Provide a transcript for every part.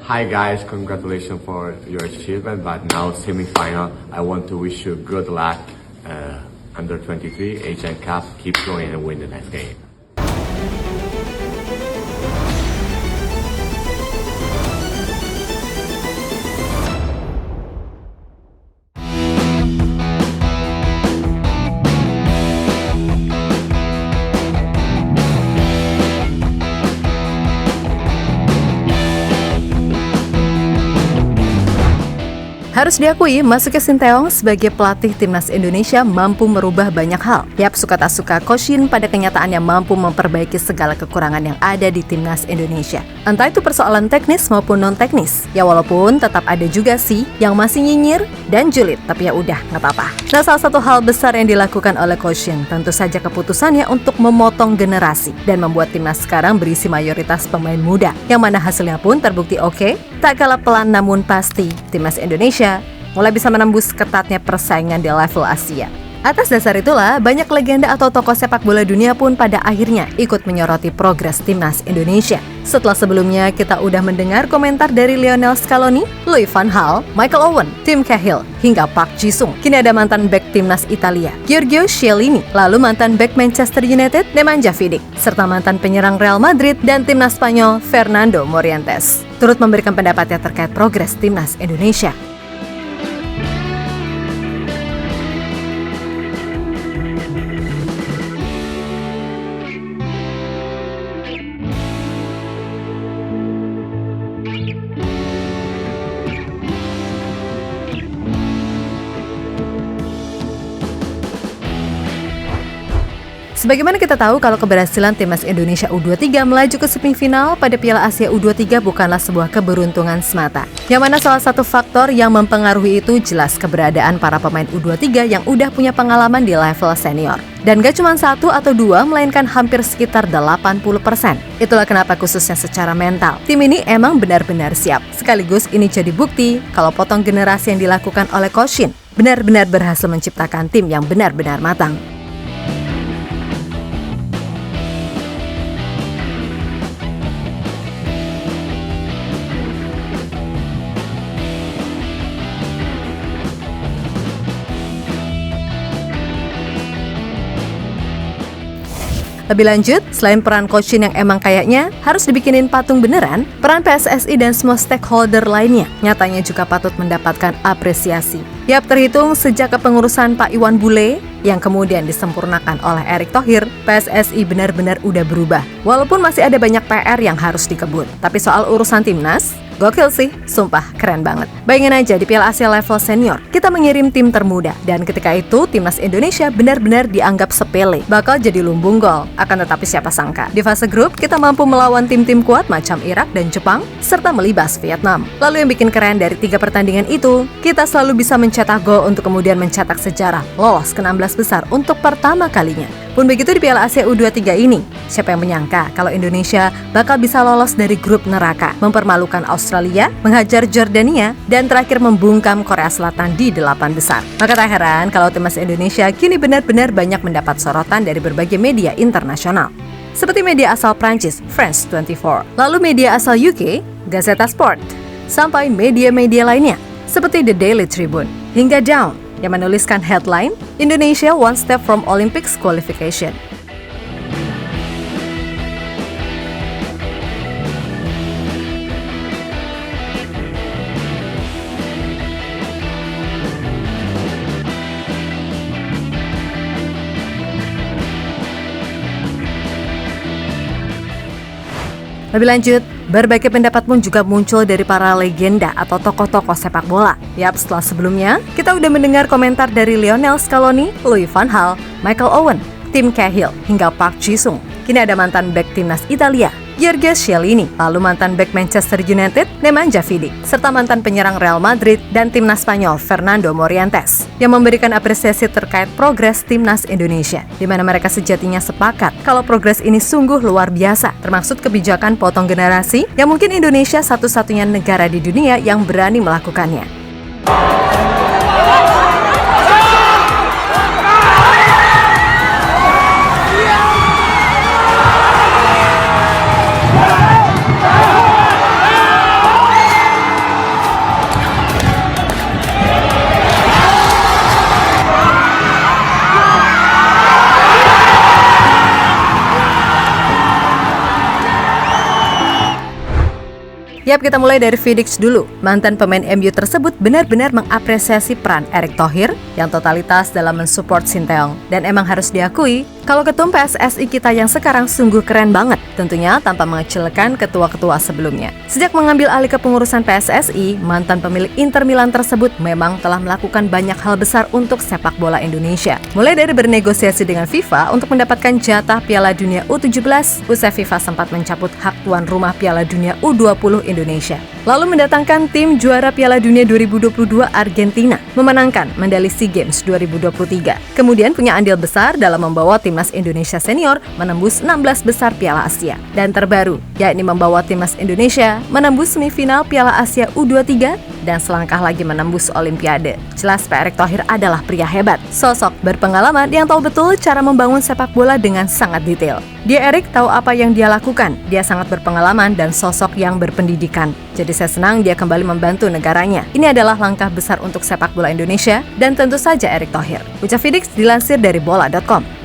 Hi guys, congratulations for your achievement, but now semi-final, I want to wish you good luck. Under 23 Asian Cup, keep going and win the next game. Harus diakui, masuknya Sinteyong sebagai pelatih timnas Indonesia mampu merubah banyak hal. Yap, suka tak suka, Coach Shin pada kenyataannya mampu memperbaiki segala kekurangan yang ada di timnas Indonesia. Entah itu persoalan teknis maupun non-teknis. Ya walaupun tetap ada juga sih yang masih nyinyir dan julid, tapi ya udah, nggak apa-apa. Nah, salah satu hal besar yang dilakukan oleh Coach Shin tentu saja keputusannya untuk memotong generasi dan membuat timnas sekarang berisi mayoritas pemain muda. Yang mana hasilnya pun terbukti oke, tak kalah pelan namun pasti timnas Indonesia mulai bisa menembus ketatnya persaingan di level Asia. Atas dasar itulah, banyak legenda atau tokoh sepak bola dunia pun pada akhirnya ikut menyoroti progres timnas Indonesia. Setelah sebelumnya kita udah mendengar komentar dari Lionel Scaloni, Louis van Gaal, Michael Owen, Tim Cahill, hingga Park Ji-sung. Kini ada mantan bek timnas Italia, Giorgio Chiellini, lalu mantan bek Manchester United, Nemanja Vidic, serta mantan penyerang Real Madrid dan timnas Spanyol, Fernando Morientes, turut memberikan pendapatnya terkait progres timnas Indonesia. Sebagaimana kita tahu kalau keberhasilan timnas Indonesia U23 melaju ke semifinal pada Piala Asia U23 bukanlah sebuah keberuntungan semata. Yang mana salah satu faktor yang mempengaruhi itu jelas keberadaan para pemain U23 yang udah punya pengalaman di level senior. Dan gak cuma satu atau dua, melainkan hampir sekitar 80%. Itulah kenapa khususnya secara mental, tim ini emang benar-benar siap. Sekaligus ini jadi bukti kalau potong generasi yang dilakukan oleh Coach Shin benar-benar berhasil menciptakan tim yang benar-benar matang. Lebih lanjut, selain peran Coach Shin yang emang kayaknya harus dibikinin patung beneran, peran PSSI dan semua stakeholder lainnya nyatanya juga patut mendapatkan apresiasi. Yap, terhitung sejak kepengurusan Pak Iwan Bule yang kemudian disempurnakan oleh Erick Thohir, PSSI benar-benar udah berubah. Walaupun masih ada banyak PR yang harus dikebut, tapi soal urusan timnas, gokil sih, sumpah keren banget. Bayangin aja di Piala Asia level senior, kita mengirim tim termuda, dan ketika itu timnas Indonesia benar-benar dianggap sepele, bakal jadi lumbung gol. Akan tetapi siapa sangka, di fase grup kita mampu melawan tim-tim kuat macam Irak dan Jepang, serta melibas Vietnam. Lalu yang bikin keren dari 3 pertandingan itu, kita selalu bisa mencetak gol untuk kemudian mencetak sejarah, lolos ke 16 besar untuk pertama kalinya. Pun begitu di Piala Asia U23 ini, siapa yang menyangka kalau Indonesia bakal bisa lolos dari grup neraka, mempermalukan Australia, menghajar Jordania, dan terakhir membungkam Korea Selatan di 8 besar. Maka tak heran kalau timnas Indonesia kini benar-benar banyak mendapat sorotan dari berbagai media internasional. Seperti media asal Prancis, France 24, lalu media asal UK, Gazeta Sport, sampai media-media lainnya, seperti The Daily Tribune, hingga Dawn, yang menuliskan headline, Indonesia one step from Olympics qualification. Lebih lanjut, berbagai pendapat pun juga muncul dari para legenda atau tokoh-tokoh sepak bola. Yap, setelah sebelumnya, kita udah mendengar komentar dari Lionel Scaloni, Louis van Gaal, Michael Owen, Tim Cahill, hingga Park Ji-sung. Kini ada mantan bek timnas Italia, Giorgio Chiellini, lalu mantan bek Manchester United, Nemanja Vidic, serta mantan penyerang Real Madrid dan timnas Spanyol, Fernando Morientes, yang memberikan apresiasi terkait progres timnas Indonesia, di mana mereka sejatinya sepakat kalau progres ini sungguh luar biasa, termasuk kebijakan potong generasi yang mungkin Indonesia satu-satunya negara di dunia yang berani melakukannya. Yap, kita mulai dari Vidic dulu. Mantan pemain MU tersebut benar-benar mengapresiasi peran Erick Thohir yang totalitas dalam mensupport Sinteyong. Dan emang harus diakui, kalau ketum PSSI kita yang sekarang sungguh keren banget, tentunya tanpa mengecilkan ketua-ketua sebelumnya. Sejak mengambil alih kepengurusan PSSI, mantan pemilik Inter Milan tersebut memang telah melakukan banyak hal besar untuk sepak bola Indonesia. Mulai dari bernegosiasi dengan FIFA untuk mendapatkan jatah Piala Dunia U17, usai FIFA sempat mencabut hak tuan rumah Piala Dunia U20 Indonesia. Lalu mendatangkan tim juara Piala Dunia 2022 Argentina, memenangkan medali SEA Games 2023. Kemudian punya andil besar dalam membawa timnas Indonesia senior menembus 16 besar Piala Asia. Dan terbaru, yakni membawa timnas Indonesia menembus semifinal Piala Asia U23 dan selangkah lagi menembus Olimpiade. Jelas Pak Erick Thohir adalah pria hebat, sosok berpengalaman yang tahu betul cara membangun sepak bola dengan sangat detail. Dia Erick tahu apa yang dia lakukan, dia sangat berpengalaman dan sosok yang berpendidikan. Jadi saya senang dia kembali membantu negaranya. Ini adalah langkah besar untuk sepak bola Indonesia dan tentu saja Erick Thohir. Ucap Vidic dilansir dari bola.com.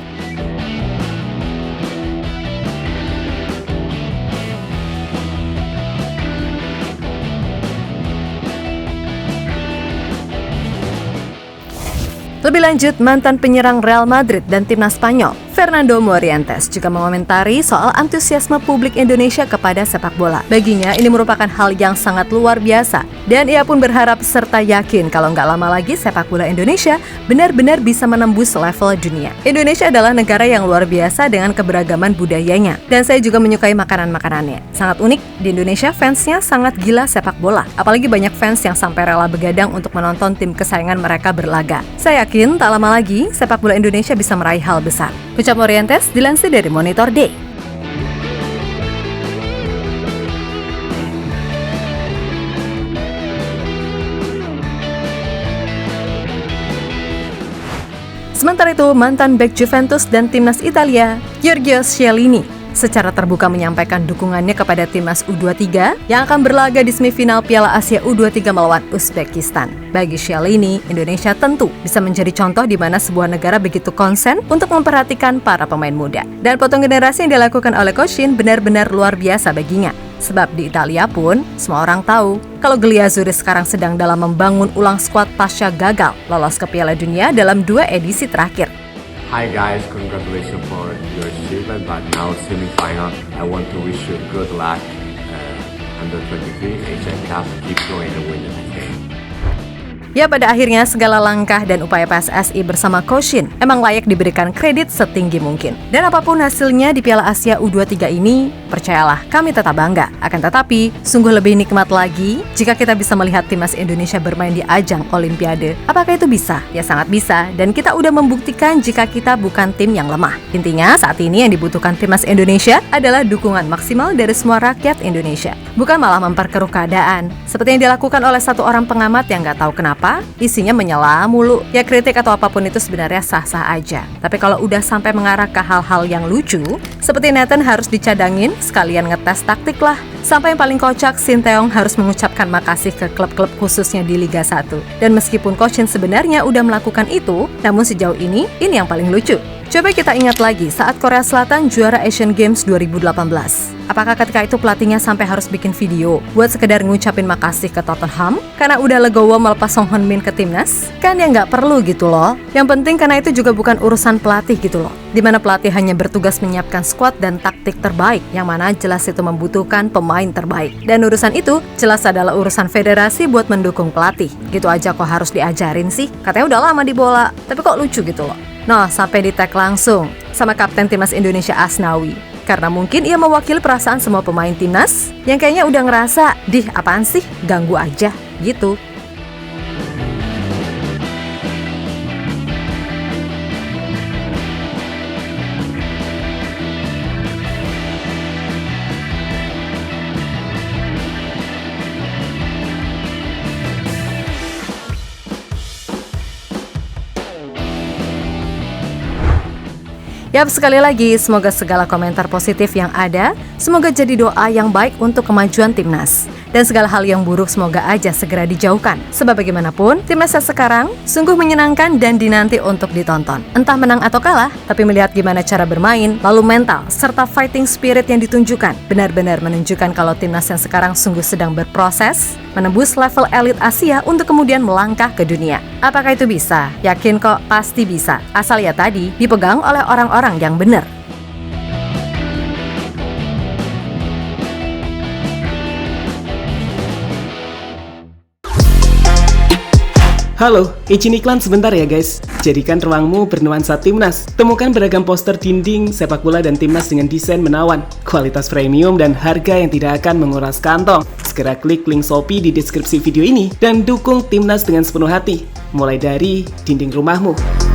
Lebih lanjut, mantan penyerang Real Madrid dan timnas Spanyol, Fernando Morientes, juga mengomentari soal antusiasme publik Indonesia kepada sepak bola. Baginya, ini merupakan hal yang sangat luar biasa. Dan ia pun berharap serta yakin kalau nggak lama lagi sepak bola Indonesia benar-benar bisa menembus level dunia. Indonesia adalah negara yang luar biasa dengan keberagaman budayanya. Dan saya juga menyukai makanan-makanannya. Sangat unik, di Indonesia fansnya sangat gila sepak bola. Apalagi banyak fans yang sampai rela begadang untuk menonton tim kesayangan mereka berlaga. Saya yakin tak lama lagi sepak bola Indonesia bisa meraih hal besar. Ucap Morientes dilansir dari Monitor Day. Sementara itu, mantan bek Juventus dan timnas Italia, Giorgio Chiellini, secara terbuka menyampaikan dukungannya kepada timnas U23 yang akan berlaga di semifinal Piala Asia U23 melawan Uzbekistan. Bagi Chiellini, Indonesia tentu bisa menjadi contoh di mana sebuah negara begitu konsen untuk memperhatikan para pemain muda. Dan potong generasi yang dilakukan oleh Coach Shin benar-benar luar biasa baginya. Sebab di Italia pun, semua orang tahu kalau Glazuri sekarang sedang dalam membangun ulang skuad pasca gagal lolos ke Piala Dunia dalam 2 edisi terakhir. Hi guys, congratulations for your achievement, but now semi-final, I want to wish you good luck. Under 23 Asian Cup, keep going and win the next game. Ya, pada akhirnya segala langkah dan upaya PSSI bersama Coach Shin emang layak diberikan kredit setinggi mungkin. Dan apapun hasilnya di Piala Asia U23 ini, percayalah kami tetap bangga. Akan tetapi, sungguh lebih nikmat lagi jika kita bisa melihat timnas Indonesia bermain di ajang Olimpiade. Apakah itu bisa? Ya sangat bisa, dan kita udah membuktikan jika kita bukan tim yang lemah. Intinya, saat ini yang dibutuhkan timnas Indonesia adalah dukungan maksimal dari semua rakyat Indonesia. Bukan malah memperkeruh keadaan, seperti yang dilakukan oleh satu orang pengamat yang nggak tahu kenapa isinya menyela mulu. Ya, kritik atau apapun itu sebenarnya sah-sah aja. Tapi kalau udah sampai mengarah ke hal-hal yang lucu, seperti Nathan harus dicadangin, sekalian ngetes taktik lah. Sampai yang paling kocak, Sinteyong harus mengucapkan makasih ke klub-klub khususnya di Liga 1. Dan meskipun Coach Shin sebenarnya udah melakukan itu, namun sejauh ini yang paling lucu. Coba kita ingat lagi saat Korea Selatan juara Asian Games 2018. Apakah ketika itu pelatihnya sampai harus bikin video buat sekedar ngucapin makasih ke Tottenham karena udah legowo melepas Song Heung-min ke timnas? Kan ya nggak perlu gitu loh. Yang penting karena itu juga bukan urusan pelatih gitu loh. Dimana pelatih hanya bertugas menyiapkan skuad dan taktik terbaik, yang mana jelas itu membutuhkan pemain terbaik. Dan urusan itu jelas adalah urusan federasi buat mendukung pelatih. Gitu aja kok harus diajarin sih? Katanya udah lama di bola, tapi kok lucu gitu loh. Nah, sampai di tag langsung sama Kapten Timnas Indonesia Asnawi. Karena mungkin ia mewakili perasaan semua pemain timnas yang kayaknya udah ngerasa, "Dih, apaan sih? Ganggu aja." Gitu. Yap, sekali lagi, semoga segala komentar positif yang ada, semoga jadi doa yang baik untuk kemajuan timnas. dan segala hal yang buruk semoga aja segera dijauhkan. Sebab bagaimanapun, timnas sekarang sungguh menyenangkan dan dinanti untuk ditonton. Entah menang atau kalah, tapi melihat gimana cara bermain, lalu mental, serta fighting spirit yang ditunjukkan, benar-benar menunjukkan kalau timnas yang sekarang sungguh sedang berproses menembus level elit Asia untuk kemudian melangkah ke dunia. Apakah itu bisa? Yakin kok, pasti bisa. Asal ya tadi dipegang oleh orang-orang yang benar. Halo, izin iklan sebentar ya guys. Jadikan ruangmu bernuansa timnas. Temukan beragam poster dinding, sepak bola dan timnas dengan desain menawan, kualitas premium dan harga yang tidak akan menguras kantong. Segera klik link Shopee di deskripsi video ini dan dukung timnas dengan sepenuh hati. Mulai dari dinding rumahmu.